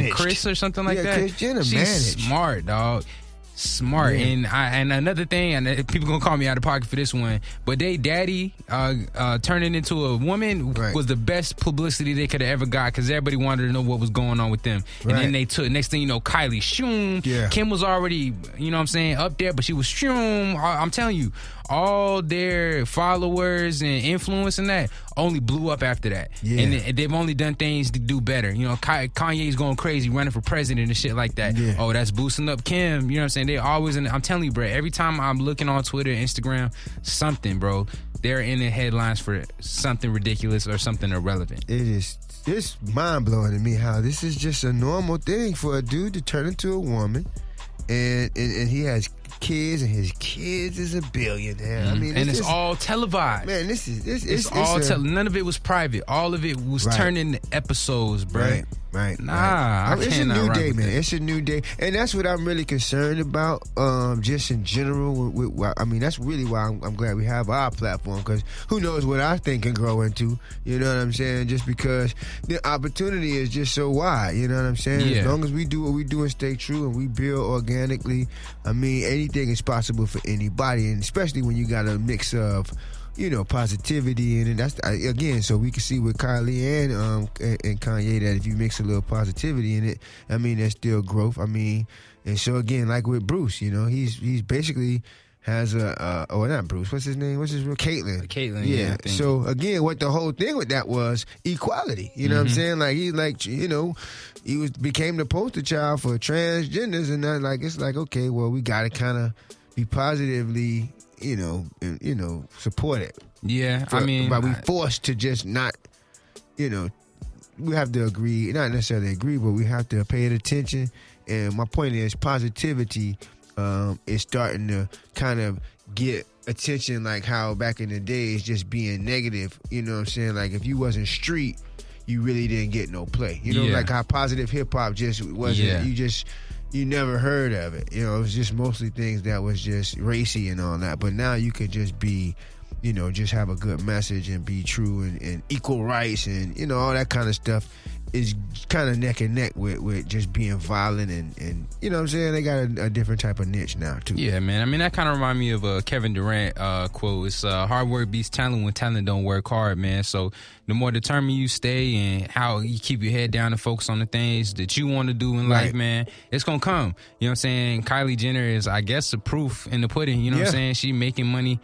name? Chris or something like that. Kris Jenner She's managed. smart, dog. Smart. Yeah. And another thing, and people gonna call me out of pocket for this one, but they daddy turning into a woman was the best publicity they could have ever got, because everybody wanted to know what was going on with them. And then they took, next thing you know, Kylie, shoom. Yeah. Kim was already, you know what I'm saying, up there, but she was shoom. I'm telling you, all their followers and influence and that only blew up after that. Yeah. And they've only done things to do better. You know, Kanye's going crazy, running for president and shit like that. Yeah. Oh, that's boosting up Kim. You know what I'm saying? They always I'm telling you, bro, every time I'm looking on Twitter, Instagram, something, bro, they're in the headlines for something ridiculous or something irrelevant. It's mind-blowing to me how this is just a normal thing for a dude to turn into a woman, and he has kids, and his kids is a billionaire. Mm-hmm. I mean, and it's all televised. Man, it's all none of it was private. All of it was turned into episodes, bro. Right. Nah, it's a new day, man. It's a new day, and that's what I'm really concerned about. Just in general, I mean, that's really why I'm glad we have our platform, because who knows what our thing can grow into. You know what I'm saying? Just because the opportunity is just so wide. You know what I'm saying? Yeah. As long as we do what we do and stay true and we build organically, I mean, anything is possible for anybody, and especially when you got a mix of, you know, positivity, and that's again, so we can see with Kylie and Kanye that if you mix a little positivity in it, I mean, there's still growth. I mean, and so again, like with Bruce, you know, he's basically has not Bruce, what's his name? What's his real? Caitlyn. Yeah. So again, what the whole thing with that was equality. You know what I'm saying? Like he became the poster child for transgenders, and that, like, it's like, okay, well, we got to kind of be positively, you know, support it. Yeah, but we forced to just not, you know, we have to agree, not necessarily agree, but we have to pay it attention. And my point is, positivity is starting to kind of get attention, like how back in the days, just being negative, you know what I'm saying? Like, if you wasn't street, you really didn't get no play. You know, like how positive hip-hop just wasn't, you never heard of it. You know, it was just mostly things that was just racy and all that. But now you could just be, you know, just have a good message and be true and equal rights and, you know, all that kind of stuff is kind of neck and neck with just being violent and you know what I'm saying? They got a different type of niche now, too. Yeah, man. I mean, that kind of remind me of a Kevin Durant quote. It's hard work beats talent when talent don't work hard, man. So the more determined you stay and how you keep your head down and focus on the things that you want to do in life, man, it's going to come. You know what I'm saying? Kylie Jenner is, I guess, the proof in the pudding. You know what I'm saying? She making money,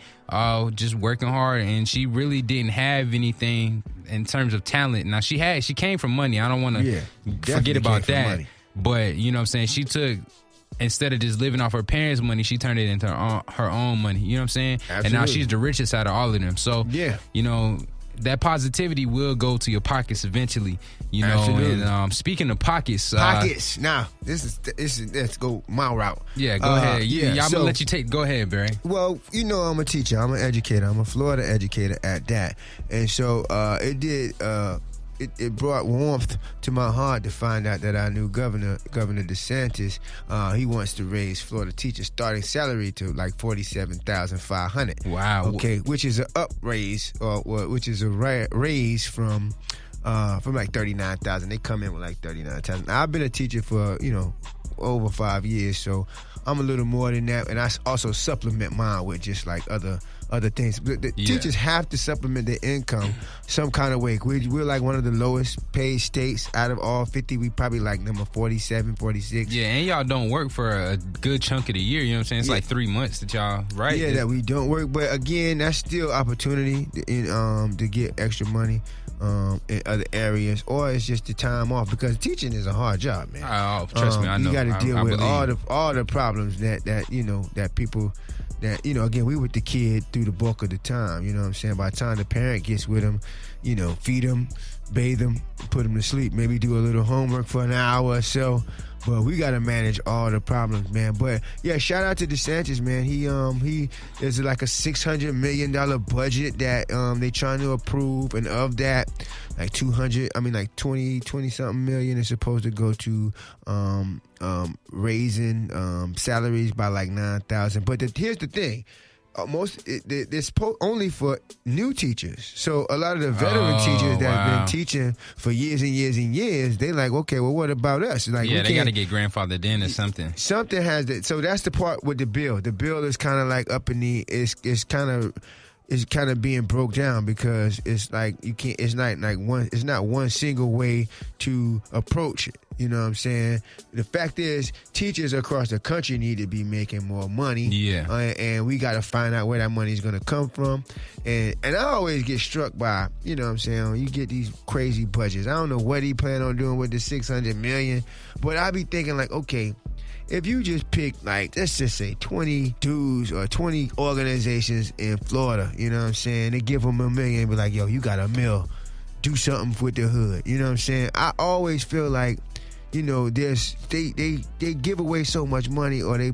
just working hard, and she really didn't have anything in terms of talent. Now, she came from money. I don't want to forget about that. But, you know what I'm saying? She took, instead of just living off her parents' money, she turned it into her own money. You know what I'm saying? Absolutely. And now she's the richest out of all of them. So, you know, that positivity will go to your pockets eventually, you know. Absolutely. And speaking of pockets, now this is let's go my route. Yeah, go ahead. I'm gonna let you take. Go ahead, Barry. Well, you know, I'm a teacher. I'm an educator. I'm a Florida educator at that, and so it brought warmth to my heart to find out that our new Governor DeSantis, he wants to raise Florida teachers' starting salary to like $47,500. Wow. Okay, which is a raise from like $39,000. They come in with like $39,000. I've been a teacher for, you know, over 5 years, so I'm a little more than that, and I also supplement mine with just like other things. The teachers have to supplement their income some kind of way. We're like one of the lowest paid states out of all 50. We probably like number 47, 46. Yeah, and y'all don't work for a good chunk of the year. You know what I'm saying? It's like 3 months that y'all, right? Yeah, that we don't work. But again, that's still opportunity to get extra money in other areas, or it's just the time off, because teaching is a hard job, man. Oh, trust me, I know. You got to deal with all the problems that you know, that people, that, you know, again, we with the kid through the bulk of the time. You know what I'm saying? By the time the parent gets with them, you know, feed them, bathe them, put them to sleep, maybe do a little homework for an hour or so. But we got to manage all the problems, man. But yeah, shout out to DeSantis, man. He there's like a $600 million budget that they trying to approve, and of that, like 20 something million is supposed to go to raising salaries by like 9,000. But here's the thing. only for new teachers. So a lot of the veteran teachers that have been teaching for years and years and years, they like, okay, well, what about us? Like, they got to get grandfathered in or something. Something has that. So that's the part with the bill. The bill is kind of like up in the. It's kind of being broke down because it's like you can't. It's not like one. It's not one single way to approach it. You know what I'm saying? The fact is, teachers across the country need to be making more money. Yeah. And we got to find out where that money is going to come from. And I always get struck by, you know what I'm saying, when you get these crazy budgets. I don't know what he plan on doing with the $600 million, but I be thinking like, okay, if you just pick, like, let's just say 20 dudes or 20 organizations in Florida, you know what I'm saying, they give them $1 million and be like, yo, you got $1 million. Do something with the hood. You know what I'm saying? I always feel like, you know, they give away so much money or they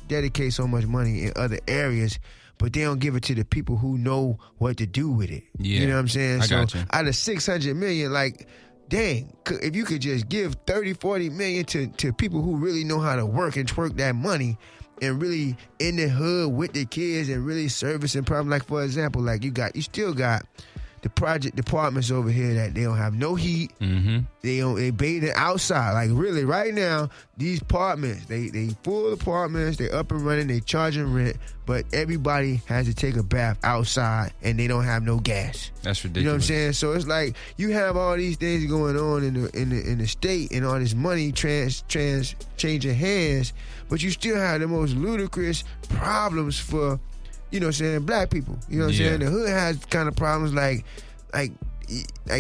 dedicate so much money in other areas, but they don't give it to the people who know what to do with it. Yeah. You know what I'm saying? I got you. Out of $600 million, like, dang, if you could just give 30, 40 million to people who really know how to work and twerk that money and really in the hood with the kids and really servicing problems. Like, for example, like you still got the project departments over here that they don't have no heat. Mm-hmm. They bathing outside. Like, really, right now, these apartments, they full apartments, they up and running, they charging rent, but everybody has to take a bath outside and they don't have no gas. That's ridiculous. You know what I'm saying? So it's like you have all these things going on in the state and all this money changing hands, but you still have the most ludicrous problems for, you know what I'm saying, black people. You know what I'm saying? The hood has kind of problems like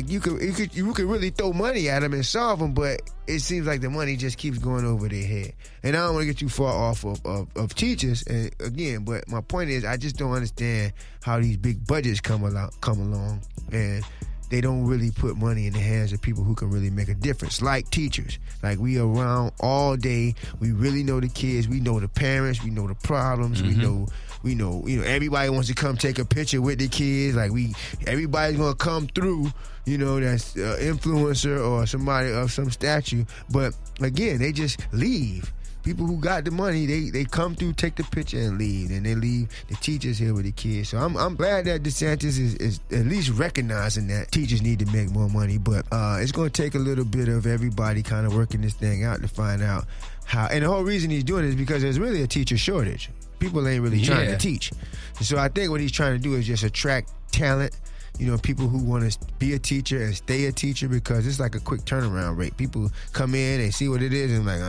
you could really throw money at them and solve them, but it seems like the money just keeps going over their head. And I don't want to get too far off of teachers, and again, but my point is I just don't understand how these big budgets come along and they don't really put money in the hands of people who can really make a difference, like teachers. Like, we around all day. We really know the kids. We know the parents. We know the problems. Mm-hmm. We know, everybody wants to come take a picture with the kids. Like, everybody's going to come through, that's influencer or somebody of some stature. But again, they just leave. People who got the money, they come through, take the picture, and leave. And they leave the teachers here with the kids. So I'm glad that DeSantis is at least recognizing that teachers need to make more money. But it's going to take a little bit of everybody kind of working this thing out to find out how. And the whole reason he's doing it is because there's really a teacher shortage. People ain't really trying to teach. So I think what he's trying to do is just attract talent. People who want to be a teacher and stay a teacher, because it's like a quick turnaround rate. People come in, they see what it is, and like,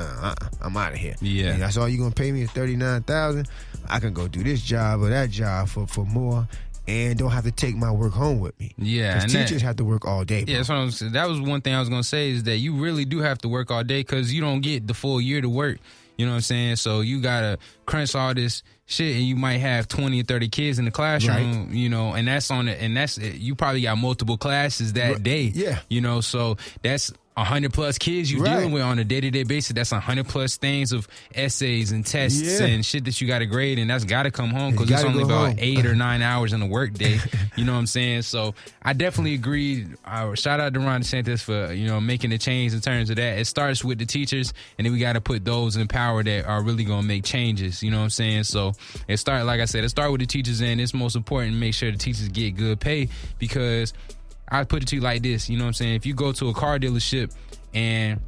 I'm out of here. Yeah. And that's all you're going to pay me is $39,000. I can go do this job or that job for more and don't have to take my work home with me. Yeah. Because teachers have to work all day, bro. Yeah, that's what I was saying. That was one thing I was going to say, is that you really do have to work all day because you don't get the full year to work. You know what I'm saying? So you got to crunch all this shit, and you might have 20 or 30 kids in the classroom, right. And that's on it. And that's it. You probably got multiple classes that day. Yeah. So that's 100 plus kids you're dealing with on a day-to-day basis. That's 100 plus things of essays and tests and shit that you got to grade, and that's got to come home because it's only about 8 or 9 hours in a work day. You know what I'm saying? So I definitely agree. Shout out to Ron DeSantis for making a change in terms of that. It starts with the teachers, and then we got to put those in power that are really going to make changes. You know what I'm saying? So it start with the teachers, and it's most important to make sure the teachers get good pay, because I put it to you like this, you know what I'm saying? If you go to a car dealership and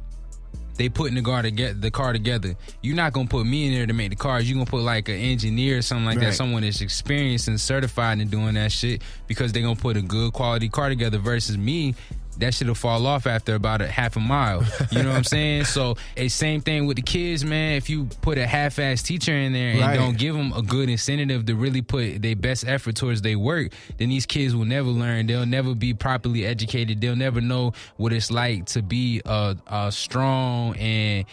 they putting the car together, you're not going to put me in there to make the cars. You're going to put like an engineer or something like that, someone that's experienced and certified in doing that shit, because they're going to put a good quality car together, versus me. That shit'll fall off after about a half a mile. You know what I'm saying? So it's same thing with the kids, man. If you put a half-ass teacher in there and don't give them a good incentive to really put their best effort towards their work, then these kids will never learn. They'll never be properly educated. They'll never know what it's like to be strong and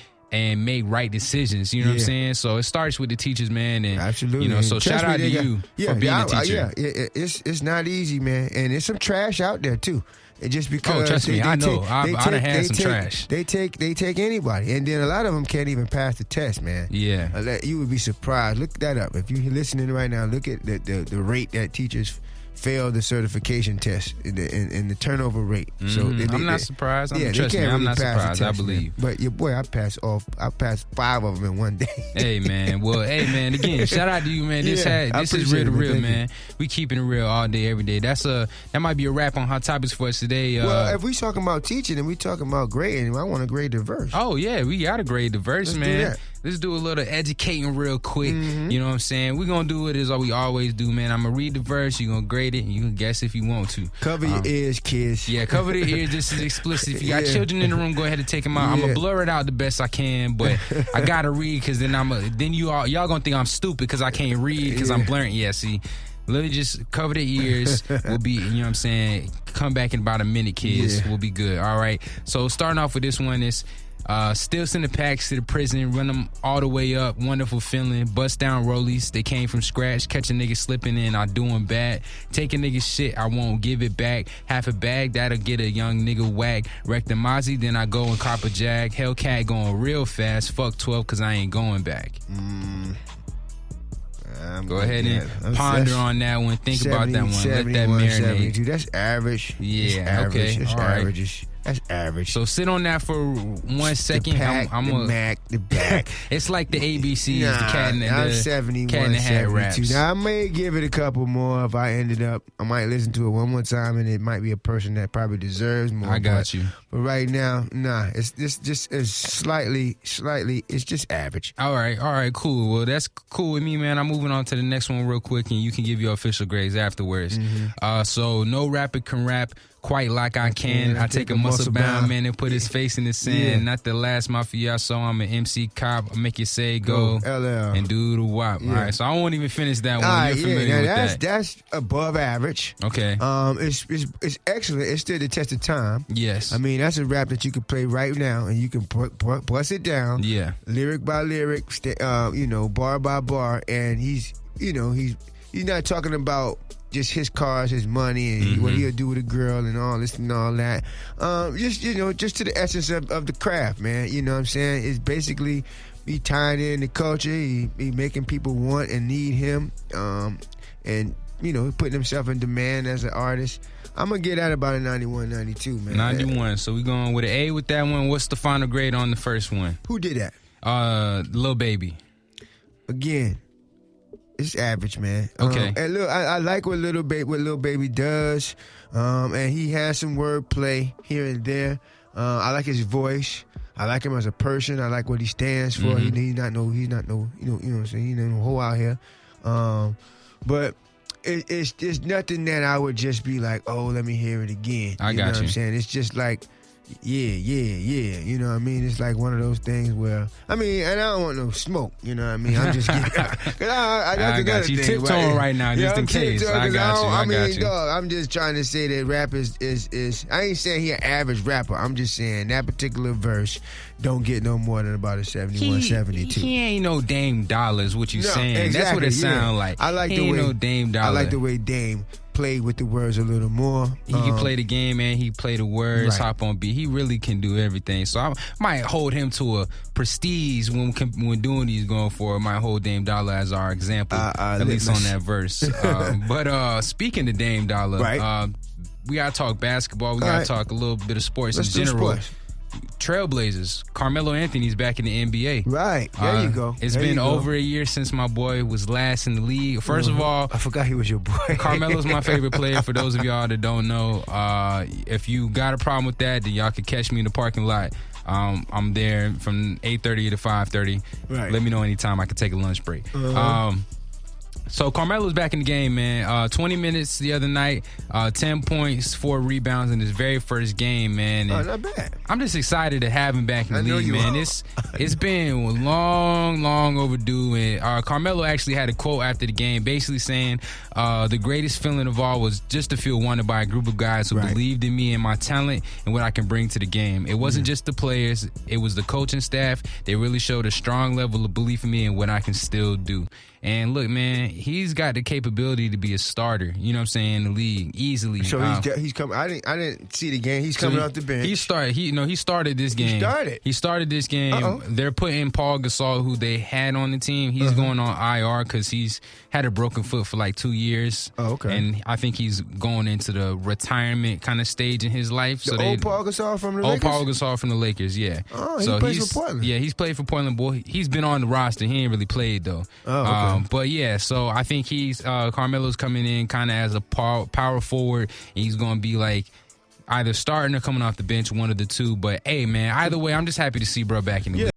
make right decisions. You know what I'm saying? So it starts with the teachers, man. And, absolutely. So shout out to you for being a teacher. It's not easy, man. And there's some trash out there, too. Just because trust me, I know. I done had some trash. They take anybody, and then a lot of them can't even pass the test, man. Yeah, you would be surprised. Look that up if you're listening right now. Look at the rate that teachers failed the certification test in the turnover rate. So I'm not surprised. Trust me, I'm not surprised. I believe. Man. But your boy, I passed 5 of them in one day. Hey man, again, shout out to you, man. This is real to real, man. We keeping it real all day, every day. That might be a wrap on Hot Topics for us today. Well, if we talking about teaching and we talking about grading, I want to grade the verse. Oh yeah, we got to grade the verse, man. Let's do a little educating real quick. You know what I'm saying? We're going to do it as we always do, man. I'm going to read the verse. You're going to grade it, and you can guess if you want to. Cover your ears, kids. Yeah, cover the ears just as explicit. If you got children in the room, go ahead and take them out. I'm going to blur it out the best I can, but I got to read because then y'all going to think I'm stupid because I can't read because I'm blurring. Yeah, see. Let me just cover the ears. We'll be, you know what I'm saying? Come back in about a minute, kids. We'll be good. All right. So starting off with this one is... still send the packs to the prison, run them all the way up, wonderful feeling, bust down rollies, they came from scratch, catch a nigga slipping in, I do him bad, take a nigga shit, I won't give it back, half a bag, that'll get a young nigga whack, wreck the Mozzie, then I go and cop a jag, Hellcat going real fast, fuck 12 cause I ain't going back. Go ahead and ponder on that one, think about that one, let that marinate. 72. That's average. Yeah, that's average. Okay, that's all average. That's average. So sit on that for 1 second. The pack, the Mac, the back. It's like the ABCs, the cat and the I'm 71, cat in the hat raps. Now I may give it a couple more if I ended up. I might listen to it one more time, and it might be a person that probably deserves more. I got you. But right now, it's just slightly. It's just average. All right, cool. Well, that's cool with me, man. I'm moving on to the next one real quick, and you can give your official grades afterwards. So no rapper can rap quite like I can. I take a muscle bound man and put his face in the sand. Not the last mafia I saw. I'm an MC cop. I make you say go LL and do the wop. All right, so I won't even finish that one. You're familiar with that. That's above average. Okay. It's excellent. It's still the test of time. Yes. I mean, that's a rap that you can play right now, and you can bust it down. Yeah. Lyric by lyric, bar by bar, and he's not talking about just his cars, his money, and what he'll do with a girl and all this and all that. Just to the essence of the craft, man. You know what I'm saying? It's basically he tying in the culture. He making people want and need him, and putting himself in demand as an artist. I'm going to get at about a 91, 92, man. 91. So we going with an A with that one. What's the final grade on the first one? Who did that? Lil Baby. Again, it's average, man. Okay. And look, I like what Lil Baby does. And he has some wordplay here and there. I like his voice. I like him as a person. I like what he stands for. He's not no, you know what I'm saying? He's no hoe out here. But it's nothing that I would just be like, oh, let me hear it again. I got you. Know what I'm saying? It's just like, yeah. You know what I mean? It's like one of those things where, and I don't want no smoke. You know what I mean? I'm just getting, I got you. Tiptoeing right now, just in case. I got you. Dog, I'm just trying to say that rap is I ain't saying he an average rapper. I'm just saying that particular verse don't get no more than about a 71, 72. He ain't no Dame Dollar is what you saying. Exactly, that's what it sound like. I like he the way no Dame Dollar. I like the way Dame played with the words a little more. He can play the game and he play the words, hop on beat. He really can do everything. So I might hold him to a prestige when doing these going forward. I might hold Dame Dollar as our example, at least on that verse. But speaking of Dame Dollar, we gotta talk basketball. We gotta talk a little bit of sports in general. Trailblazers. Carmelo Anthony's back in the NBA. Right. There you go. It's been over a year since my boy was last in the league. First of all, I forgot he was your boy. Carmelo's my favorite player. For those of y'all that don't know, if you got a problem with that, then y'all can catch me in the parking lot. I'm there from 8:30 to 5:30. Right. Let me know anytime I can take a lunch break. So Carmelo's back in the game, man. 20 minutes the other night, 10 points, 4 rebounds in his very first game, man. And not bad. I'm just excited to have him back in the league, man. It's been long overdue. And Carmelo actually had a quote after the game, basically saying the greatest feeling of all was just to feel wanted by a group of guys who believed in me and my talent and what I can bring to the game. It wasn't just the players; it was the coaching staff. They really showed a strong level of belief in me and what I can still do. And look, man, he's got the capability to be a starter. You know what I'm saying? In the league easily. So he's coming. I didn't see the game. He's coming off the bench. He started this game. He started this game. Uh-oh. They're putting Paul Gasol, who they had on the team. He's going on IR because he's had a broken foot for like 2 years. Oh, okay. And I think he's going into the retirement kind of stage in his life. So old Paul Gasol from the Lakers? Old Paul Gasol from the Lakers, yeah. Oh, he plays for Portland. Yeah, he's played for Portland. Boy, he's been on the roster. He ain't really played, though. Oh, okay. But, yeah, so I think Carmelo's coming in kind of as a power forward, and he's going to be like either starting or coming off the bench, one of the two. But, hey, man, either way, I'm just happy to see bro back in the league.